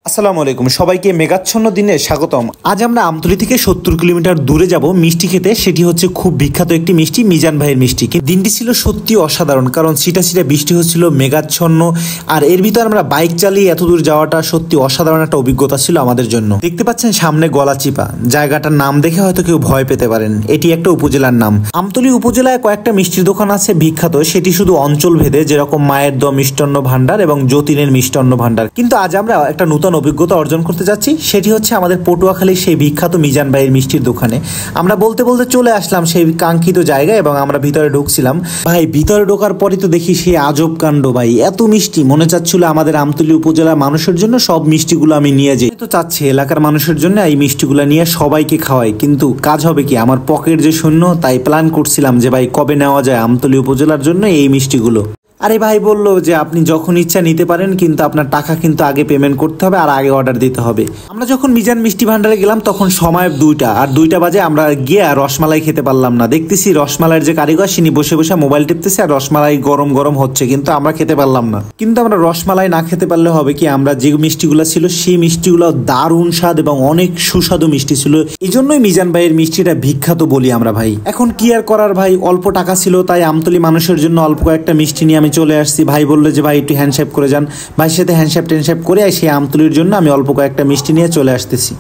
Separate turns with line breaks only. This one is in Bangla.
আসসালামু আলাইকুম, সবাইকে মেঘাচ্ছন্ন দিনে স্বাগতম। আজ আমরা আমতলী থেকে 70 কিলোমিটার দূরে যাব মিষ্টি খেতে। সেটি হচ্ছে খুব বিখ্যাত একটি মিষ্টি, মিজান ভাইয়ের মিষ্টি। দিনটি ছিল সত্যি অসাধারণ, কারণ ছিটা ছিটা বৃষ্টি হচ্ছিল, মেঘাচ্ছন্ন, আর এর ভিতর আমরা বাইক চালিয়ে এত দূর যাওয়াটা সত্যি অসাধারণ একটা অভিজ্ঞতা ছিল আমাদের জন্য। দেখতে পাচ্ছেন সামনে গলাচিপা, জায়গাটার নাম দেখে হয়তো কেউ ভয় পেতে পারেন। এটি একটা উপজেলার নাম। আমতলী উপজেলায় কয়েকটা মিষ্টির দোকান আছে বিখ্যাত, সেটি শুধু অঞ্চল ভেদে, যেরকম মায়ের দ মিষ্টান্ন ভান্ডার এবং যতীনের মিষ্টান্ন ভান্ডার। কিন্তু আজ আমরা একটা নতুন অভিজ্ঞতা অর্জন করতে যাচ্ছি, সেটি হচ্ছে আমাদের পটুয়াখালীর সেই বিখ্যাত মিজান ভাইয়ের মিষ্টির দোকানে। আমরা বলতে বলতে চলে আসলাম সেই কাঙ্ক্ষিত জায়গায় এবং আমরা ভিতরে ঢুকছিলাম। ভাই ভিতরে ঢোকার পরই তো দেখি সেই আজব কাণ্ড। ভাই এত মিষ্টি, মনে চাচ্ছিল আমাদের আমতলী উপজেলার মানুষের জন্য সব মিষ্টিগুলো আমি নিয়ে যাই। তো চাচ্ছি এলাকার মানুষের জন্য এই মিষ্টিগুলো নিয়ে সবাইকে খাওয়াই, কিন্তু কাজ হবে কি, আমার পকেট যে শূন্য, তাই প্ল্যান করছিলাম যে ভাই কবে নেওয়া যায় আমতলী উপজেলার জন্য এই মিষ্টিগুলো। আরে ভাই বললো যে আপনি যখন ইচ্ছা নিতে পারেন, কিন্তু আপনার টাকা কিন্তু আগে পেমেন্ট করতে হবে আর আগে অর্ডার দিতে হবে। আমরা যখন মিজান মিষ্টি ভান্ডারে গেলাম তখন সময় 2টা, আর 2টা বাজে আমরা গিয়ে রসমালাই খেতে পারলাম না। দেখতেছি রসমালাইয়ের যে কারিগর তিনি বসে বসে মোবাইল টিপতেছে আর রসমালাই গরম গরম হচ্ছে, কিন্তু আমরা খেতে পারলাম না। কিন্তু আমরা রসমালাই না খেতে পারলে হবে কি, আমরা যে মিষ্টিগুলো ছিল সেই মিষ্টিগুলো দারুণ স্বাদ এবং অনেক সুস্বাদু মিষ্টি ছিল। এই জন্যই মিজান ভাইয়ের মিষ্টিটা বিখ্যাত বলি আমরা। ভাই এখন কি আর করার, ভাই অল্প টাকা ছিল, তাই আমতলী মানুষের জন্য অল্প কয়েকটা মিষ্টি নিয়ে আমি চলে আসছি। ভাই বললো যে ভাই একটু হ্যান্ডশেপ করে যান, ভাইয়ের সাথে হ্যান্ডশেপ করে সেই আমতলীর জন্য আমি অল্প কয়েকটা মিষ্টি নিয়ে চলে আসতেছি।